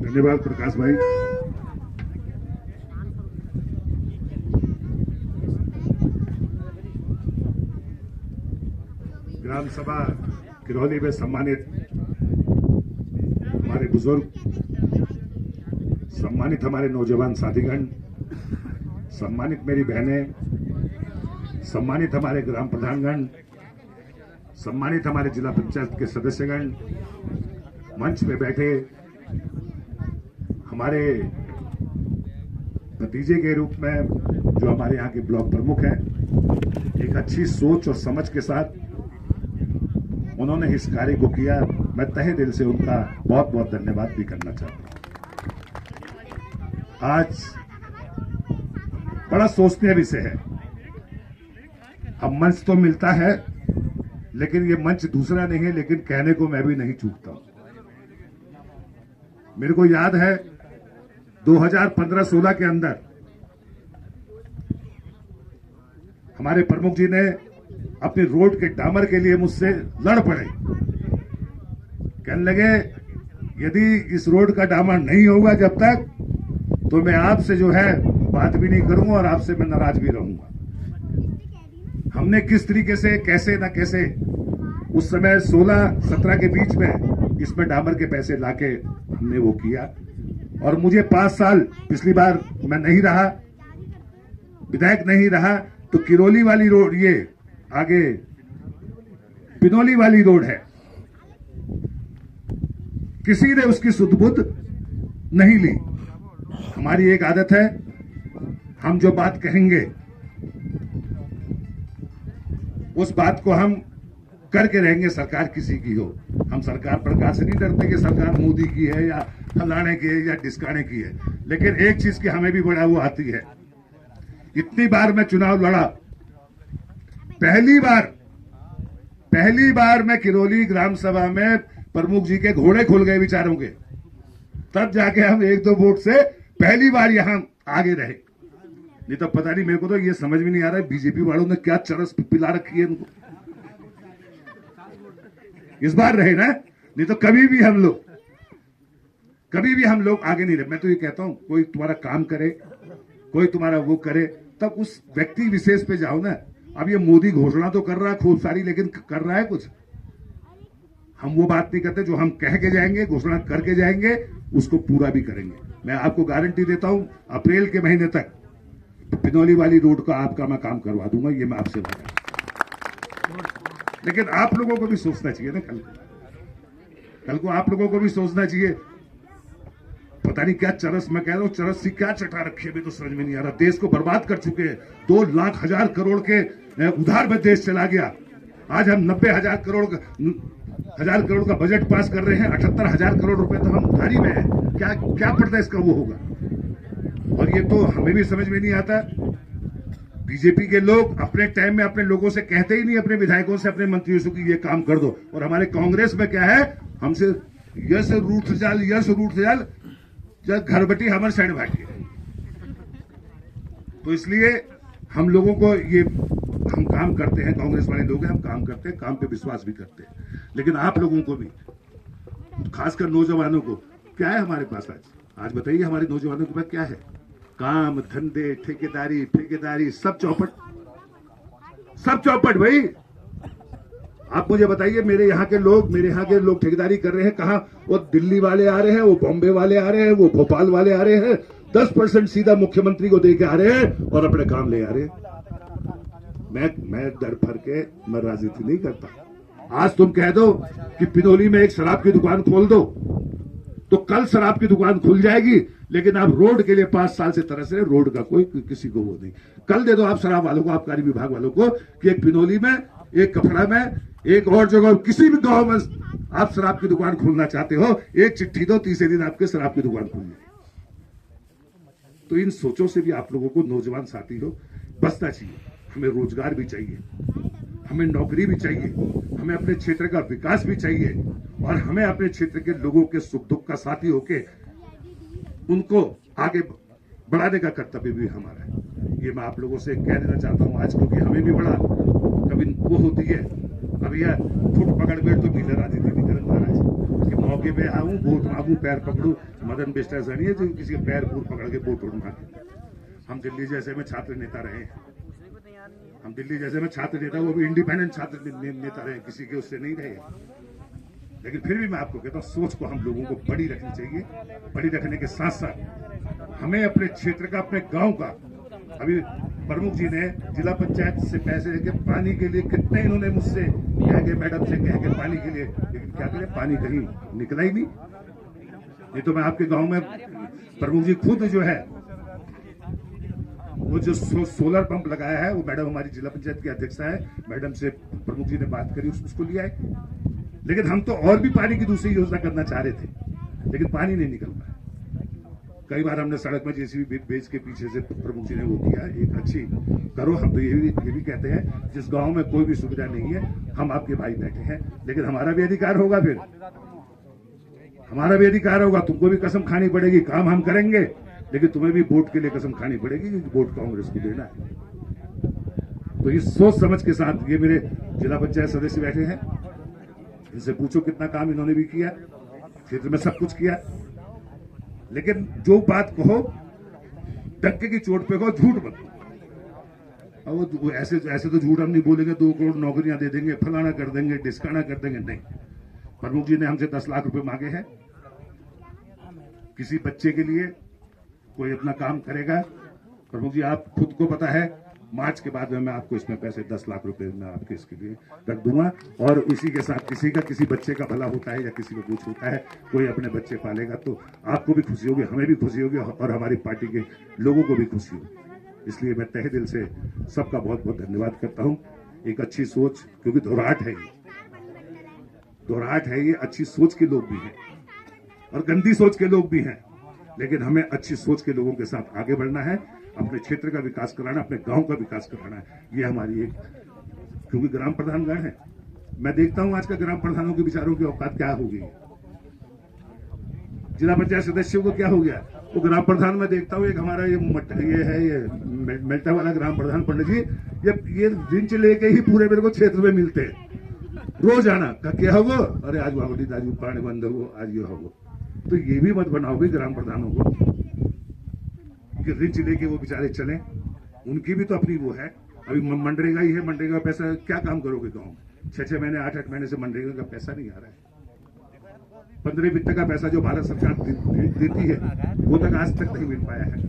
धन्यवाद प्रकाश भाई। ग्राम सभा किरौली में सम्मानित हमारे बुजुर्ग, सम्मानित हमारे नौजवान साथीगण, सम्मानित मेरी बहनें, सम्मानित हमारे ग्राम प्रधानगण, सम्मानित हमारे जिला पंचायत के सदस्यगण, मंच पे बैठे हमारे भतीजे के रूप में जो हमारे यहाँ के ब्लॉक प्रमुख हैं, एक अच्छी सोच और समझ के साथ उन्होंने इस कार्य को किया। मैं तहे दिल से उनका बहुत बहुत धन्यवाद भी करना चाहता हूं। आज बड़ा सोचनीय विषय है। अब मंच तो मिलता है, लेकिन ये मंच दूसरा नहीं है, लेकिन कहने को मैं भी नहीं चूकता हूं। मेरे को याद है 2015-16 के अंदर हमारे प्रमुख जी ने अपनी रोड के डामर के लिए मुझसे लड़ पड़े। कहने लगे यदि इस रोड का डामर नहीं होगा जब तक, तो मैं आपसे जो है बात भी नहीं करूंगा और आपसे मैं नाराज भी रहूंगा। हमने किस तरीके से, कैसे ना कैसे, उस समय 16-17 के बीच में इसमें डामर के पैसे लाके हमने वो किया। और मुझे 5 साल, पिछली बार मैं नहीं रहा, विधायक नहीं रहा, तो किरौली वाली रोड, ये आगे पिनौली वाली रोड है, किसी ने उसकी सुध-बुध नहीं ली। हमारी एक आदत है, हम जो बात कहेंगे उस बात को हम करके रहेंगे, सरकार किसी की हो। हम सरकार प्रकार से नहीं डरते कि सरकार मोदी की है या फलाने की है या डिस्काने की है, लेकिन एक चीज की हमें भी बड़ा वो आती है। इतनी बार मैं चुनाव लड़ा, पहली बार मैं किरौली ग्राम सभा में प्रमुख जी के घोड़े खुल गए विचारों के, तब जाके हम 1-2 वोट से पहली बार यहां आगे रहे। नहीं तो पता नहीं, मेरे को तो ये समझ में नहीं आ रहा है बीजेपी वालों ने क्या चरस पिला रखी है इनको। इस बार रहे ना, नहीं तो कभी भी हम लोग आगे नहीं रहे। मैं तो ये कहता हूं, कोई तुम्हारा काम करे, कोई तुम्हारा वो करे, तब उस व्यक्ति विशेष पे जाओ ना। अब ये मोदी घोषणा तो कर रहा है खूब सारी, लेकिन कर रहा है कुछ? हम वो बात नहीं करते, जो हम कह के जाएंगे, घोषणा करके जाएंगे, उसको पूरा भी करेंगे। मैं आपको गारंटी देता हूं, अप्रैल के महीने तक पिनौली वाली रोड का आपका मैं काम करवा दूंगा, ये मैं आपसे बता। लेकिन आप लोगों को भी सोचना चाहिए ना, कल को आप लोगों को भी सोचना चाहिए। पता नहीं क्या चरस, मैं कह रहा हूं चरस सी क्या चटा रखी है, भी तो समझ में नहीं आ रहा। देश को बर्बाद कर चुके हैं। 2,00,000 करोड़ के उधार में देश चला गया। आज हम 90,000 करोड़ का बजट पास कर रहे हैं, 78,000 करोड़ रुपए तो हम उधारी में है। क्या प्रदेश का वो होगा? और ये तो हमें भी समझ में नहीं आता। बीजेपी के लोग अपने टाइम में अपने लोगों से कहते ही नहीं, अपने विधायकों से, अपने मंत्रियों से कि ये काम कर दो। और हमारे कांग्रेस में क्या है, हमसे यस रूठ जाल जब घर बटी हमारे साइड भाटी। तो इसलिए हम लोगों को ये, हम काम करते हैं, कांग्रेस वाले लोग हैं, हम काम करते हैं, काम पे विश्वास भी करते हैं। लेकिन आप लोगों को भी, खासकर नौजवानों को, क्या है हमारे पास आज बताइए हमारे नौजवानों के पास क्या है? काम धंधे, ठेकेदारी, सब चौपट भाई। आप मुझे बताइए, मेरे यहाँ के लोग ठेकेदारी कर रहे हैं कहाँ? वो दिल्ली वाले आ रहे हैं, वो बॉम्बे वाले आ रहे हैं, वो भोपाल वाले आ रहे हैं, 10% सीधा मुख्यमंत्री को दे के आ रहे हैं और अपने काम ले आ रहे हैं। मैं डर भर के मैं राजनीति नहीं करता। आज तुम कह दो कि पिनौली में एक शराब की दुकान खोल दो, तो कल शराब की दुकान खुल जाएगी। लेकिन आप रोड के लिए 5 साल से तरस रहे, रोड का कोई किसी को वो नहीं। कल दे दो आप शराब वालों को, आबकारी विभाग वालों को, कि एक पिनौली में, एक कपड़ा में, एक और जगह, किसी भी गांव में आप शराब की दुकान खोलना चाहते हो, एक चिट्ठी दो, तीसरे दिन आपके शराब की दुकान खुल जाएगी। तो इन सोचों से भी आप लोगों को, नौजवान साथी हो, बचना चाहिए। हमें रोजगार भी चाहिए, हमें नौकरी भी चाहिए, हमें अपने क्षेत्र का विकास भी चाहिए, और हमें अपने क्षेत्र के लोगों के सुख दुख का साथी होके उनको आगे बढ़ाने का कर्तव्य भी हमारा है। ये मैं आप लोगों से कह देना चाहता हूं आज, क्योंकि हमें भी बड़ा कभी वो होती है, अब यह फुट पकड़ बैठ तो मिले राजनीति नहीं करना। कि मौके पे आऊं, वोट मांगू, पैर पकड़ू। मदन बिष्ट ऐसा नहीं है जो किसी के पैर पूर पकड़ के वोट मांगे। हम दिल्ली जैसे में छात्र नेता रहे हैं, हम दिल्ली जैसे में छात्र नेता, वो भी इंडिपेंडेंट छात्र नेता रहे, किसी के उससे नहीं रहे। लेकिन फिर भी मैं आपको कहता हूँ, सोच को हम लोगों को बड़ी रखनी चाहिए। बड़ी रखने के साथ साथ हमें अपने क्षेत्र का, अपने गांव का, अभी प्रमुख जी ने जिला पंचायत से पैसे लेके पानी के लिए कितने इन्होंने मुझसे कह के, मैडम से कह के पानी के लिए, लेकिन क्या करें, पानी कहीं निकला ही नहीं। ये तो मैं आपके गांव में प्रमुख जी खुद जो है, वो जो सोलर पंप लगाया है, वो मैडम हमारी जिला पंचायत की अध्यक्षा है, मैडम से प्रमुख जी ने बात करी, उसको लिया है। लेकिन हम तो और भी पानी की दूसरी योजना करना चाह रहे थे, लेकिन पानी नहीं निकल पाया। कई बार हमने सड़क में जेसीबी बेच के पीछे से प्रमुख जी ने वो किया, एक अच्छी करो। हम तो ये भी कहते हैं, जिस गांव में कोई भी सुविधा नहीं है, हम आपके भाई बैठे हैं, लेकिन हमारा भी अधिकार होगा, फिर हमारा भी अधिकार होगा। तुमको भी कसम खानी पड़ेगी, काम हम करेंगे, लेकिन तुम्हें भी वोट के लिए कसम खानी पड़ेगी कि वोट कांग्रेस को देना है। तो इस सोच समझ के साथ ये मेरे जिला पंचायत सदस्य बैठे हैं, इनसे पूछो कितना काम इन्होंने भी किया, क्षेत्र में सब कुछ किया। लेकिन जो बात कहो, डंके की चोट पे कहो, झूठ मत कहो। अब वो ऐसे तो झूठ हम नहीं बोलेंगे, 2 करोड़ नौकरियां दे देंगे, फलाना कर देंगे, डिस्काना कर देंगे, नहीं। प्रमुख जी ने हमसे 10 लाख रुपए मांगे हैं, किसी बच्चे के लिए कोई अपना काम करेगा। प्रमुख जी, आप खुद को पता है, मार्च के बाद में मैं आपको इसमें पैसे 10 लाख रुपए मैं आपके इसके लिए रख दूंगा। और इसी के साथ किसी बच्चे का भला होता है या किसी को कुछ होता है, कोई अपने बच्चे पालेगा, तो आपको भी खुशी होगी, हमें भी खुशी होगी, और हमारी पार्टी के लोगों को भी खुशी होगी। इसलिए मैं तहे दिल से सबका बहुत बहुत धन्यवाद करता हूं। एक अच्छी सोच, क्योंकि दोहराहट है ये, अच्छी सोच के लोग भी हैं और गंदी सोच के लोग भी हैं, लेकिन हमें अच्छी सोच के लोगों के साथ आगे बढ़ना है, अपने क्षेत्र का विकास कराना, अपने गांव का विकास कराना है। ये हमारी एक, क्योंकि ग्राम प्रधान गण है, मैं देखता हूं आज का ग्राम प्रधानों के विचारों की औकात क्या हो गई, जिला पंचायत सदस्यों को क्या हो गया। वो ग्राम प्रधान में देखता हूं, एक हमारा ये मेल्टा वाला ग्राम प्रधान पंडित जी, ये रिंच लेके ही पूरे मेरे को क्षेत्र में मिलते हैं रोज आना का, क्या हो, अरे आज बाबूजी दाजू पानी बंद हो, आज ये हो। तो ये भी मत बनाओ भी ग्राम प्रधानों को कि रिंच लेके वो बेचारे चले, उनकी भी तो अपनी वो है। अभी मनरेगा ही है, मनरेगा पैसा क्या काम करोगे गांव में, 6-6 महीने 8-8 महीने से मनरेगा का पैसा नहीं आ रहा है। 15 वित्त का पैसा जो भारत सरकार देती है, वो तक आज तक नहीं मिल पाया है।